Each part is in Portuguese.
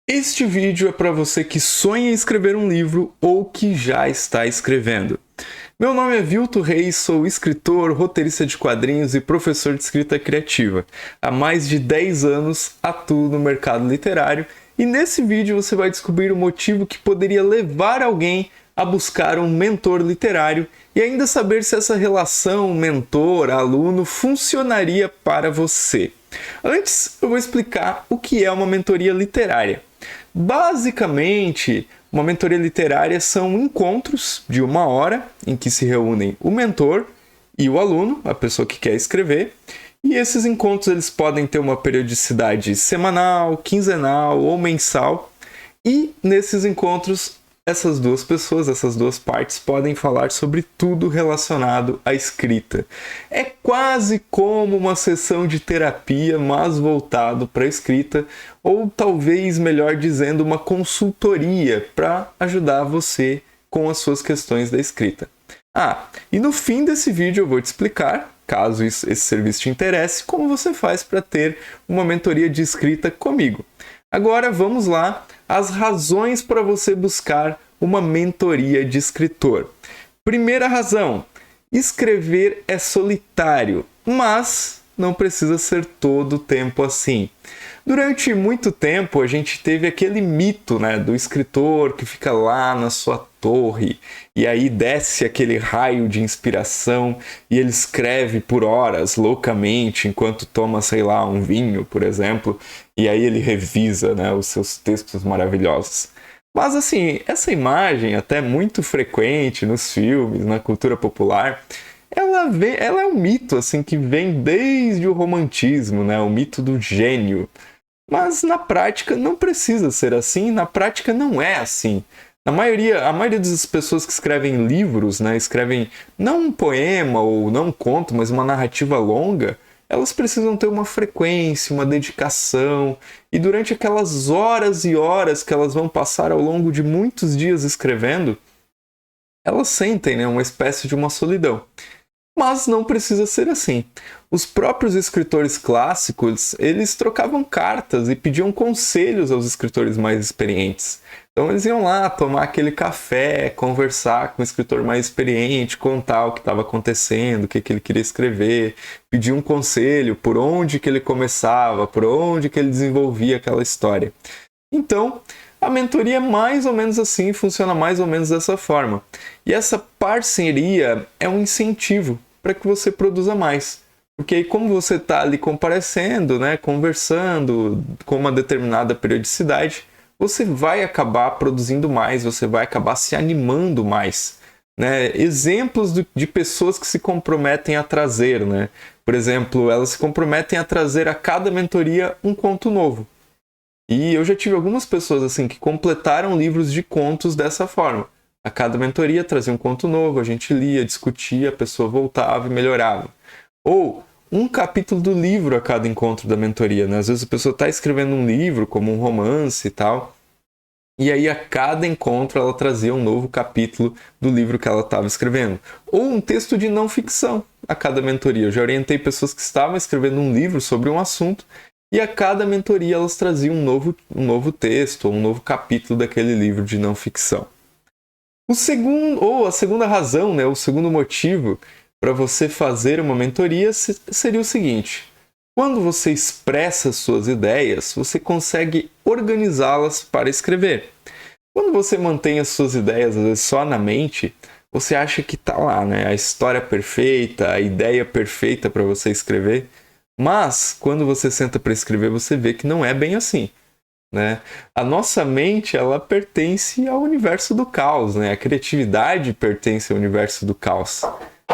Este vídeo é para você que sonha em escrever um livro ou que já está escrevendo. Meu nome é Vilto Reis, sou escritor, roteirista de quadrinhos e professor de escrita criativa. Há mais de 10 anos atuo no mercado literário e nesse vídeo você vai descobrir o motivo que poderia levar alguém a buscar um mentor literário e ainda saber se essa relação mentor-aluno funcionaria para você. Antes, eu vou explicar o que é uma mentoria literária. Basicamente, uma mentoria literária são encontros de 1 hora em que se reúnem o mentor e o aluno, a pessoa que quer escrever, e esses encontros eles podem ter uma periodicidade semanal, quinzenal ou mensal, e nesses encontros essas duas pessoas, essas duas partes podem falar sobre tudo relacionado à escrita. É quase como uma sessão de terapia, mas voltado para a escrita, ou talvez, melhor dizendo, uma consultoria para ajudar você com as suas questões da escrita. E no fim desse vídeo eu vou te explicar, caso esse serviço te interesse, como você faz para ter uma mentoria de escrita comigo. Agora vamos lá, as razões para você buscar uma mentoria de escritor. Primeira razão, escrever é solitário, mas não precisa ser todo o tempo assim. Durante muito tempo a gente teve aquele mito, do escritor que fica lá na sua torre e aí desce aquele raio de inspiração e ele escreve por horas loucamente enquanto toma, sei lá, um vinho, por exemplo, e aí ele revisa, os seus textos maravilhosos. Mas assim, essa imagem, até muito frequente nos filmes, na cultura popular, ela é um mito assim que vem desde o romantismo, o mito do gênio. Mas na prática não precisa ser assim, na prática não é assim. A maioria das pessoas que escrevem livros, escrevem não um poema ou não um conto, mas uma narrativa longa, elas precisam ter uma frequência, uma dedicação, e durante aquelas horas e horas que elas vão passar ao longo de muitos dias escrevendo, elas sentem uma espécie de uma solidão. Mas não precisa ser assim. Os próprios escritores clássicos, eles trocavam cartas e pediam conselhos aos escritores mais experientes. Então eles iam lá tomar aquele café, conversar com o escritor mais experiente, contar o que estava acontecendo, o que ele queria escrever, pedir um conselho, por onde que ele começava, por onde que ele desenvolvia aquela história. Então, a mentoria é mais ou menos assim, funciona mais ou menos dessa forma. E essa parceria é um incentivo para que você produza mais. Porque aí, como você está ali comparecendo, conversando com uma determinada periodicidade, você vai acabar produzindo mais, você vai acabar se animando mais. Exemplos de pessoas que se comprometem a trazer. Por exemplo, elas se comprometem a trazer a cada mentoria um conto novo. E eu já tive algumas pessoas assim que completaram livros de contos dessa forma. A cada mentoria trazia um conto novo, a gente lia, discutia, a pessoa voltava e melhorava. Ou um capítulo do livro a cada encontro da mentoria. Às vezes a pessoa está escrevendo um livro, como um romance e tal, e aí a cada encontro ela trazia um novo capítulo do livro que ela estava escrevendo. Ou um texto de não ficção a cada mentoria. Eu já orientei pessoas que estavam escrevendo um livro sobre um assunto, e a cada mentoria elas traziam um novo texto, ou um novo capítulo daquele livro de não ficção. A segunda razão, o segundo motivo para você fazer uma mentoria seria o seguinte: quando você expressa suas ideias, você consegue organizá-las para escrever. Quando você mantém as suas ideias às vezes só na mente, você acha que está lá, a história perfeita, a ideia perfeita para você escrever. Mas, quando você senta para escrever, você vê que não é bem assim. A nossa mente, ela pertence ao universo do caos. A criatividade pertence ao universo do caos.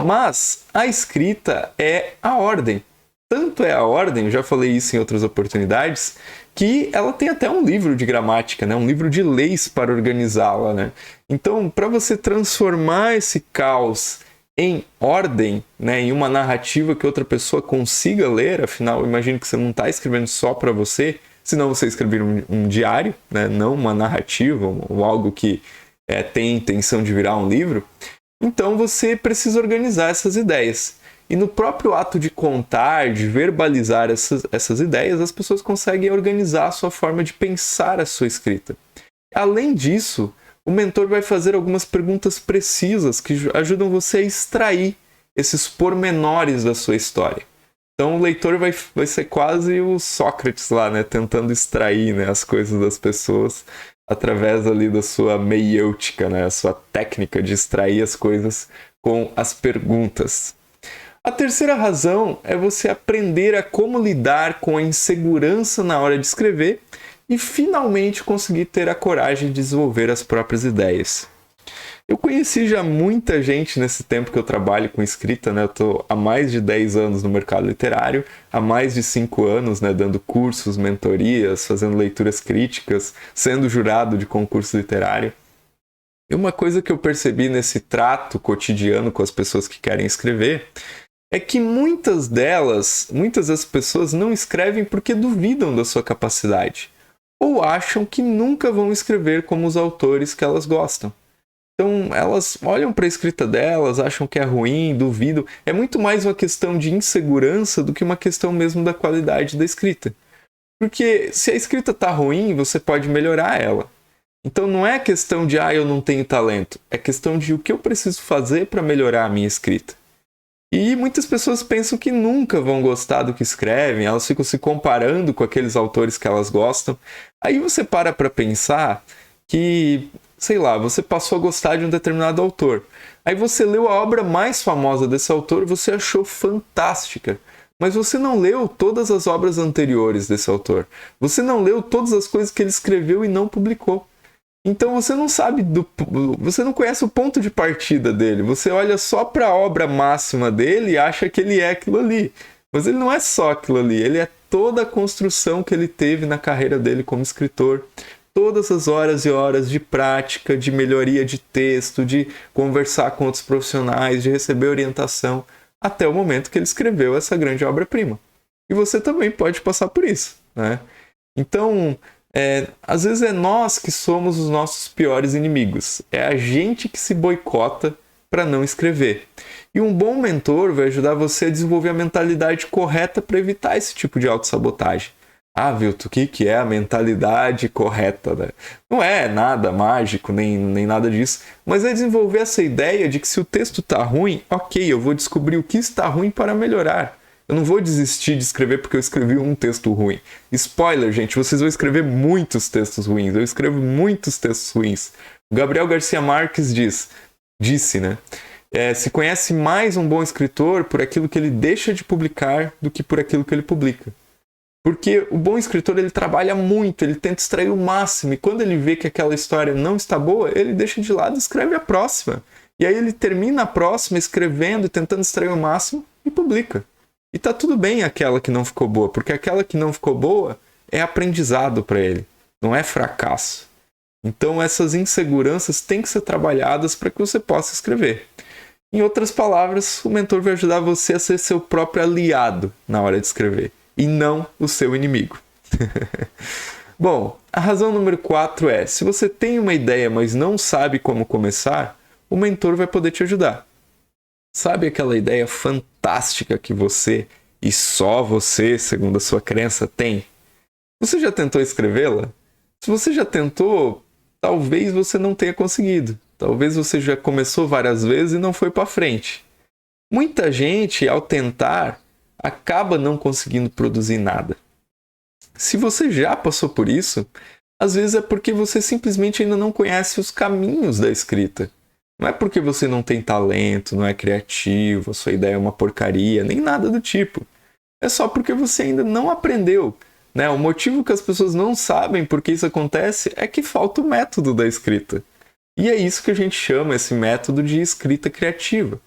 Mas a escrita é a ordem. Tanto é a ordem, eu já falei isso em outras oportunidades, que ela tem até um livro de gramática, um livro de leis para organizá-la. Então, para você transformar esse caos em ordem, em uma narrativa que outra pessoa consiga ler, afinal, imagino que você não está escrevendo só para você, senão você escrever um diário, não uma narrativa ou algo que tem a intenção de virar um livro. Então você precisa organizar essas ideias. E no próprio ato de contar, de verbalizar essas ideias, as pessoas conseguem organizar a sua forma de pensar a sua escrita. Além disso, o mentor vai fazer algumas perguntas precisas que ajudam você a extrair esses pormenores da sua história. Então o leitor vai ser quase o Sócrates lá, né? Tentando extrair, né, as coisas das pessoas através ali da sua meiêutica, né? A sua técnica de extrair as coisas com as perguntas. A terceira razão é você aprender a como lidar com a insegurança na hora de escrever e finalmente conseguir ter a coragem de desenvolver as próprias ideias. Eu conheci já muita gente nesse tempo que eu trabalho com escrita, né? Eu estou há mais de 10 anos no mercado literário, há mais de 5 anos, né, dando cursos, mentorias, fazendo leituras críticas, sendo jurado de concurso literário. E uma coisa que eu percebi nesse trato cotidiano com as pessoas que querem escrever é que muitas das pessoas não escrevem porque duvidam da sua capacidade ou acham que nunca vão escrever como os autores que elas gostam. Então, elas olham para a escrita delas, acham que é ruim, duvidam. É muito mais uma questão de insegurança do que uma questão mesmo da qualidade da escrita. Porque se a escrita está ruim, você pode melhorar ela. Então, não é questão de, eu não tenho talento. É questão de o que eu preciso fazer para melhorar a minha escrita. E muitas pessoas pensam que nunca vão gostar do que escrevem, elas ficam se comparando com aqueles autores que elas gostam. Aí você para pensar que, sei lá, você passou a gostar de um determinado autor. Aí você leu a obra mais famosa desse autor, você achou fantástica. Mas você não leu todas as obras anteriores desse autor. Você não leu todas as coisas que ele escreveu e não publicou. Então você não sabe, você não conhece o ponto de partida dele. Você olha só para a obra máxima dele e acha que ele é aquilo ali. Mas ele não é só aquilo ali, ele é toda a construção que ele teve na carreira dele como escritor. Todas as horas e horas de prática, de melhoria de texto, de conversar com outros profissionais, de receber orientação, até o momento que ele escreveu essa grande obra-prima. E você também pode passar por isso, né? Então, às vezes é nós que somos os nossos piores inimigos. É a gente que se boicota para não escrever. E um bom mentor vai ajudar você a desenvolver a mentalidade correta para evitar esse tipo de autossabotagem. Vilton, o que é a mentalidade correta? Né? Não é nada mágico, nem nada disso, mas é desenvolver essa ideia de que se o texto está ruim, ok, eu vou descobrir o que está ruim para melhorar. Eu não vou desistir de escrever porque eu escrevi um texto ruim. Spoiler, gente, vocês vão escrever muitos textos ruins. Eu escrevo muitos textos ruins. O Gabriel Garcia Marques disse, né? Se conhece mais um bom escritor por aquilo que ele deixa de publicar do que por aquilo que ele publica. Porque o bom escritor, ele trabalha muito, ele tenta extrair o máximo, e quando ele vê que aquela história não está boa, ele deixa de lado e escreve a próxima. E aí ele termina a próxima escrevendo e tentando extrair o máximo e publica. E tá tudo bem aquela que não ficou boa, porque aquela que não ficou boa é aprendizado para ele, não é fracasso. Então essas inseguranças têm que ser trabalhadas para que você possa escrever. Em outras palavras, o mentor vai ajudar você a ser seu próprio aliado na hora de escrever, e não o seu inimigo. Bom, a razão número 4 é, se você tem uma ideia, mas não sabe como começar, o mentor vai poder te ajudar. Sabe aquela ideia fantástica que você, e só você, segundo a sua crença, tem? Você já tentou escrevê-la? Se você já tentou, talvez você não tenha conseguido. Talvez você já começou várias vezes e não foi para frente. Muita gente, ao tentar, acaba não conseguindo produzir nada. Se você já passou por isso, às vezes é porque você simplesmente ainda não conhece os caminhos da escrita. Não é porque você não tem talento, não é criativo, a sua ideia é uma porcaria, nem nada do tipo. É só porque você ainda não aprendeu. Né? O motivo que as pessoas não sabem por que isso acontece é que falta o método da escrita. E é isso que a gente chama esse método de escrita criativa.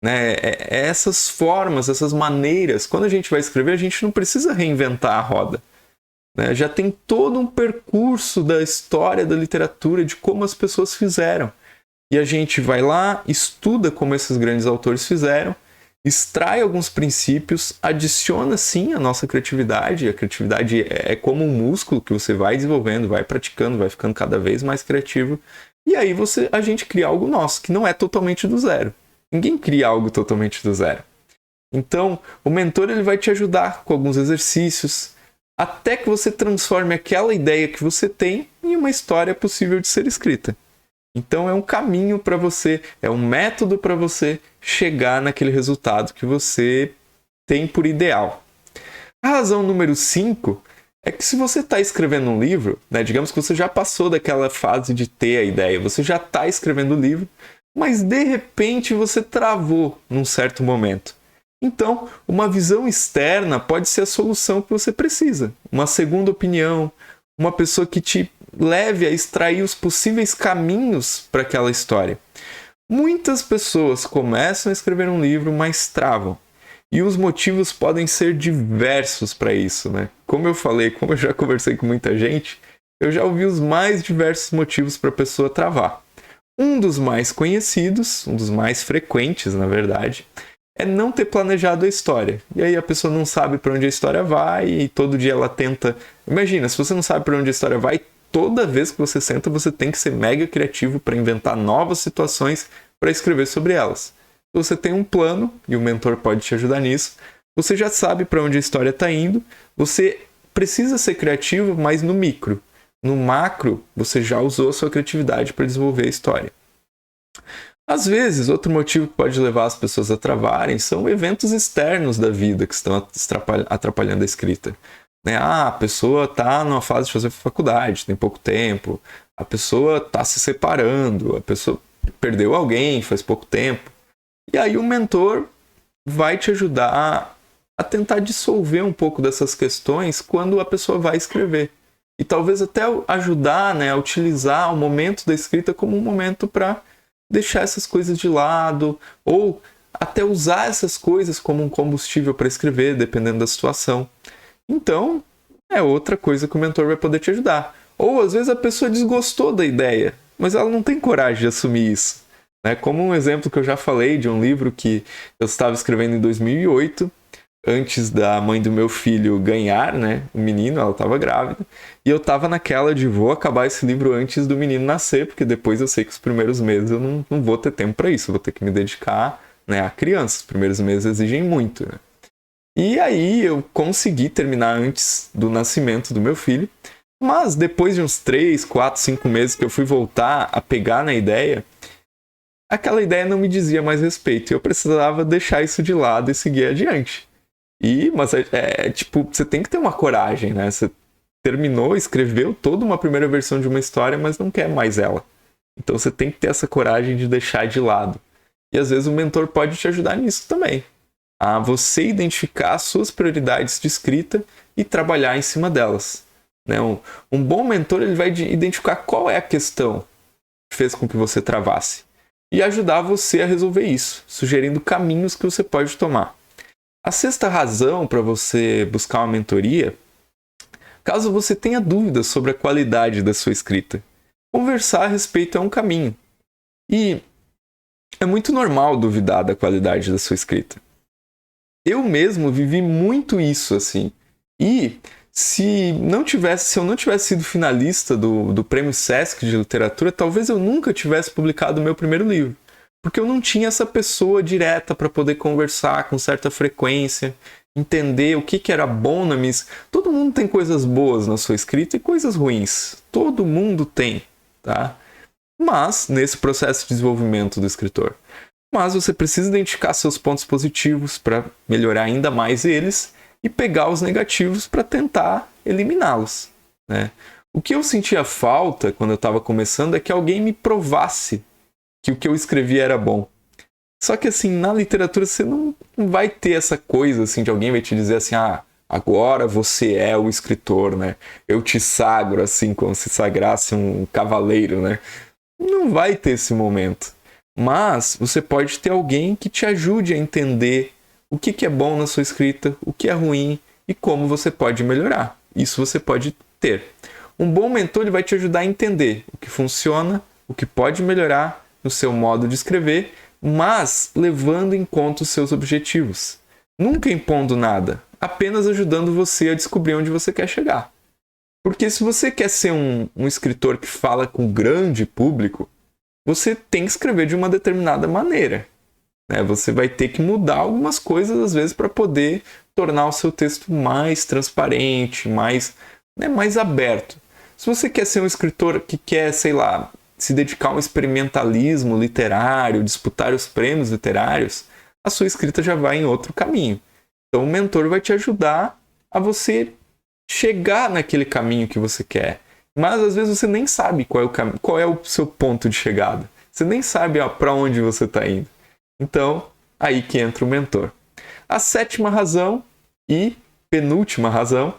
Né? Essas formas, essas maneiras, quando a gente vai escrever, a gente não precisa reinventar a roda. Né? Já tem todo um percurso da história da literatura, de como as pessoas fizeram. E a gente vai lá, estuda como esses grandes autores fizeram, extrai alguns princípios, adiciona sim a nossa criatividade. A criatividade é como um músculo que você vai desenvolvendo, vai praticando, vai ficando cada vez mais criativo. E aí a gente cria algo nosso, que não é totalmente do zero. Ninguém cria algo totalmente do zero. Então, o mentor ele vai te ajudar com alguns exercícios, até que você transforme aquela ideia que você tem em uma história possível de ser escrita. Então, é um caminho para você, é um método para você chegar naquele resultado que você tem por ideal. A razão número 5 é que se você está escrevendo um livro, né, digamos que você já passou daquela fase de ter a ideia, você já está escrevendo o livro, mas de repente você travou num certo momento. Então, uma visão externa pode ser a solução que você precisa. Uma segunda opinião, uma pessoa que te leve a extrair os possíveis caminhos para aquela história. Muitas pessoas começam a escrever um livro, mas travam. E os motivos podem ser diversos para isso, né? Como eu falei, como eu já conversei com muita gente, eu já ouvi os mais diversos motivos para a pessoa travar. Um dos mais conhecidos, um dos mais frequentes, na verdade, é não ter planejado a história. E aí a pessoa não sabe para onde a história vai e todo dia ela tenta... Imagina, se você não sabe para onde a história vai, toda vez que você senta, você tem que ser mega criativo para inventar novas situações para escrever sobre elas. Se você tem um plano, e o mentor pode te ajudar nisso, você já sabe para onde a história está indo, você precisa ser criativo, mas no micro. No macro, você já usou a sua criatividade para desenvolver a história. Às vezes, outro motivo que pode levar as pessoas a travarem são eventos externos da vida que estão atrapalhando a escrita. A pessoa está numa fase de fazer faculdade, tem pouco tempo, a pessoa está se separando, a pessoa perdeu alguém faz pouco tempo. E aí o mentor vai te ajudar a tentar dissolver um pouco dessas questões quando a pessoa vai escrever. E talvez até ajudar, a utilizar o momento da escrita como um momento para deixar essas coisas de lado, ou até usar essas coisas como um combustível para escrever, dependendo da situação. Então, é outra coisa que o mentor vai poder te ajudar. Ou às vezes a pessoa desgostou da ideia, mas ela não tem coragem de assumir isso. Como um exemplo que eu já falei de um livro que eu estava escrevendo em 2008, antes da mãe do meu filho ganhar, o menino, ela estava grávida, e eu estava naquela de vou acabar esse livro antes do menino nascer, porque depois eu sei que os primeiros meses eu não vou ter tempo para isso, eu vou ter que me dedicar à criança, os primeiros meses exigem muito. E aí eu consegui terminar antes do nascimento do meu filho, mas depois de uns 3, 4, 5 meses que eu fui voltar a pegar na ideia, aquela ideia não me dizia mais respeito, e eu precisava deixar isso de lado e seguir adiante. Mas você tem que ter uma coragem, Você terminou, escreveu toda uma primeira versão de uma história, mas não quer mais ela. Então você tem que ter essa coragem de deixar de lado. E às vezes o mentor pode te ajudar nisso também. A você identificar as suas prioridades de escrita e trabalhar em cima delas. Um bom mentor ele vai identificar qual é a questão que fez com que você travasse. E ajudar você a resolver isso, sugerindo caminhos que você pode tomar. A sexta razão para você buscar uma mentoria, caso você tenha dúvidas sobre a qualidade da sua escrita, conversar a respeito é um caminho. E é muito normal duvidar da qualidade da sua escrita. Eu mesmo vivi muito isso, assim. E se eu não tivesse sido finalista do Prêmio Sesc de Literatura, talvez eu nunca tivesse publicado o meu primeiro livro. Porque eu não tinha essa pessoa direta para poder conversar com certa frequência, entender o que era bom na minha... Todo mundo tem coisas boas na sua escrita e coisas ruins. Todo mundo tem, tá? Mas, nesse processo de desenvolvimento do escritor. Mas você precisa identificar seus pontos positivos para melhorar ainda mais eles e pegar os negativos para tentar eliminá-los. O que eu sentia falta quando eu estava começando é que alguém me provasse que o que eu escrevi era bom. Só que assim, na literatura você não vai ter essa coisa assim, de alguém vai te dizer assim, agora você é o escritor, Eu te sagro assim, como se sagrasse um cavaleiro, Não vai ter esse momento. Mas você pode ter alguém que te ajude a entender o que é bom na sua escrita, o que é ruim e como você pode melhorar. Isso você pode ter. Um bom mentor ele vai te ajudar a entender o que funciona, o que pode melhorar no seu modo de escrever, mas levando em conta os seus objetivos. Nunca impondo nada, apenas ajudando você a descobrir onde você quer chegar. Porque se você quer ser um escritor que fala com grande público, você tem que escrever de uma determinada maneira. né? Você vai ter que mudar algumas coisas, às vezes, para poder tornar o seu texto mais transparente, mais aberto. Se você quer ser um escritor que quer, sei lá, se dedicar a um experimentalismo literário, disputar os prêmios literários, a sua escrita já vai em outro caminho. Então o mentor vai te ajudar a você chegar naquele caminho que você quer. Mas às vezes você nem sabe qual é o seu ponto de chegada. Você nem sabe para onde você está indo. Então, aí que entra o mentor. A 7ª razão e penúltima razão,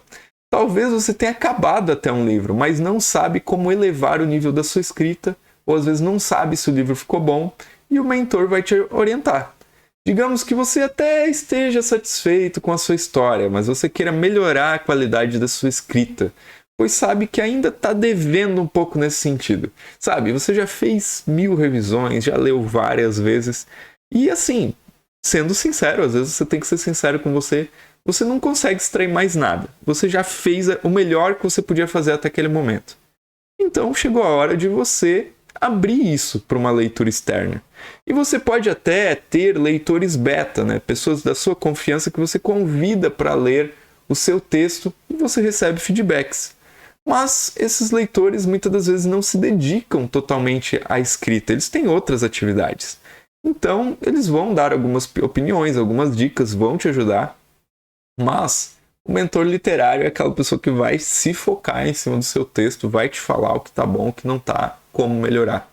talvez você tenha acabado até um livro, mas não sabe como elevar o nível da sua escrita, ou às vezes não sabe se o livro ficou bom, e o mentor vai te orientar. Digamos que você até esteja satisfeito com a sua história, mas você queira melhorar a qualidade da sua escrita, pois sabe que ainda está devendo um pouco nesse sentido. Sabe, você já fez 1000 revisões, já leu várias vezes, e assim, sendo sincero, às vezes você tem que ser sincero com você, você não consegue extrair mais nada. Você já fez o melhor que você podia fazer até aquele momento. Então chegou a hora de você abrir isso para uma leitura externa. E você pode até ter leitores beta, né? Pessoas da sua confiança que você convida para ler o seu texto e você recebe feedbacks. Mas esses leitores muitas das vezes não se dedicam totalmente à escrita, eles têm outras atividades. Então eles vão dar algumas opiniões, algumas dicas, vão te ajudar. Mas o mentor literário é aquela pessoa que vai se focar em cima do seu texto, vai te falar o que está bom, o que não está, como melhorar.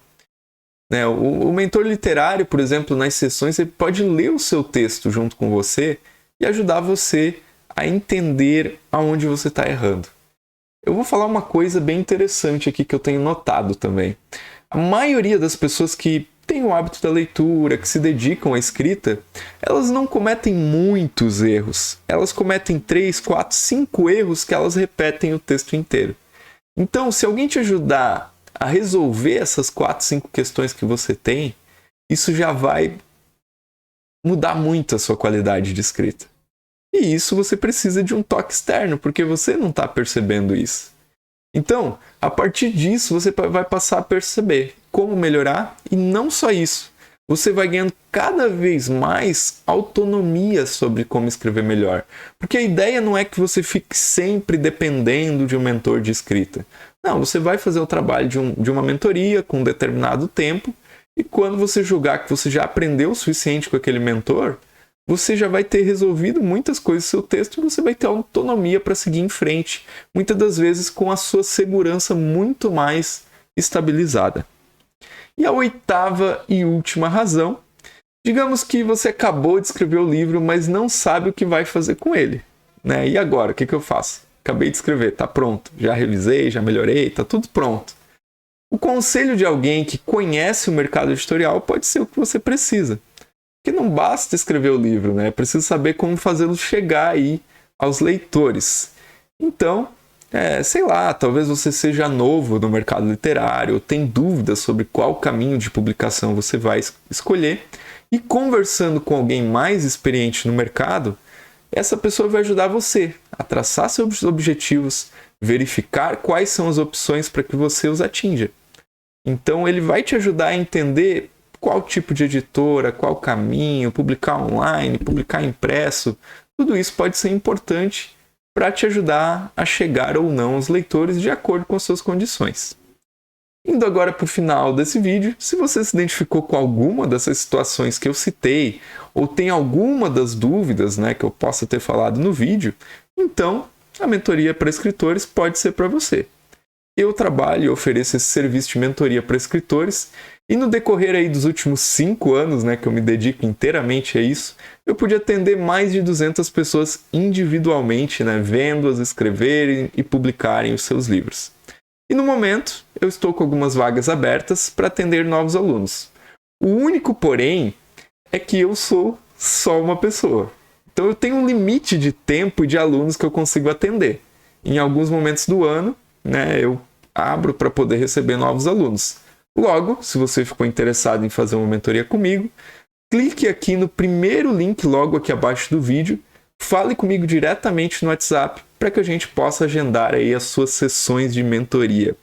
Né? O mentor literário, por exemplo, nas sessões, ele pode ler o seu texto junto com você e ajudar você a entender aonde você está errando. Eu vou falar uma coisa bem interessante aqui que eu tenho notado também. A maioria das pessoas que têm o hábito da leitura, que se dedicam à escrita, elas não cometem muitos erros. Elas cometem 3, 4, 5 erros que elas repetem o texto inteiro. Então, se alguém te ajudar a resolver essas 4, 5 questões que você tem, isso já vai mudar muito a sua qualidade de escrita. E isso você precisa de um toque externo, porque você não está percebendo isso. Então, a partir disso, você vai passar a perceber como melhorar, e não só isso. Você vai ganhando cada vez mais autonomia sobre como escrever melhor. Porque a ideia não é que você fique sempre dependendo de um mentor de escrita. Não, você vai fazer o trabalho de uma mentoria com um determinado tempo, e quando você julgar que você já aprendeu o suficiente com aquele mentor, você já vai ter resolvido muitas coisas no seu texto e você vai ter autonomia para seguir em frente, muitas das vezes com a sua segurança muito mais estabilizada. E a 8ª e última razão, digamos que você acabou de escrever o livro, mas não sabe o que vai fazer com ele. Né? E agora, o que eu faço? Acabei de escrever, está pronto, já revisei, já melhorei, está tudo pronto. O conselho de alguém que conhece o mercado editorial pode ser o que você precisa. Porque não basta escrever o livro, né? É preciso saber como fazê-lo chegar aí aos leitores. Então, sei lá, talvez você seja novo no mercado literário, ou tem dúvidas sobre qual caminho de publicação você vai escolher, e conversando com alguém mais experiente no mercado, essa pessoa vai ajudar você a traçar seus objetivos, verificar quais são as opções para que você os atinja. Então ele vai te ajudar a entender qual tipo de editora, qual caminho, publicar online, publicar impresso, tudo isso pode ser importante para te ajudar a chegar ou não aos leitores de acordo com as suas condições. Indo agora para o final desse vídeo, se você se identificou com alguma dessas situações que eu citei, ou tem alguma das dúvidas, né, que eu possa ter falado no vídeo, então a mentoria para escritores pode ser para você. Eu trabalho e ofereço esse serviço de mentoria para escritores, e no decorrer aí dos últimos 5 anos, né, que eu me dedico inteiramente a isso, eu pude atender mais de 200 pessoas individualmente, né, vendo-as escreverem e publicarem os seus livros. E no momento, eu estou com algumas vagas abertas para atender novos alunos. O único porém é que eu sou só uma pessoa. Então eu tenho um limite de tempo e de alunos que eu consigo atender. Em alguns momentos do ano, né, eu abro para poder receber novos alunos. Logo, se você ficou interessado em fazer uma mentoria comigo, clique aqui no primeiro link logo aqui abaixo do vídeo, fale comigo diretamente no WhatsApp para que a gente possa agendar aí as suas sessões de mentoria.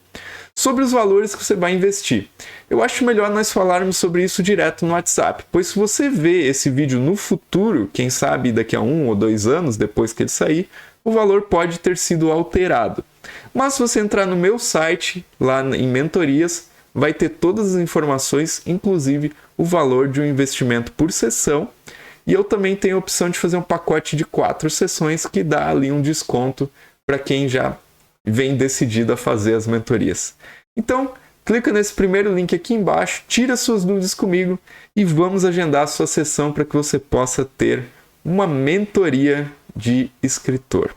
sobre os valores que você vai investir. Eu acho melhor nós falarmos sobre isso direto no WhatsApp, pois se você vê esse vídeo no futuro, quem sabe daqui a 1 ou 2 anos depois que ele sair, o valor pode ter sido alterado. Mas se você entrar no meu site, lá em mentorias, vai ter todas as informações, inclusive o valor de um investimento por sessão. E eu também tenho a opção de fazer um pacote de 4 sessões que dá ali um desconto para quem já vem decidido a fazer as mentorias. Então, clica nesse primeiro link aqui embaixo, tira suas dúvidas comigo e vamos agendar a sua sessão para que você possa ter uma mentoria de escritor.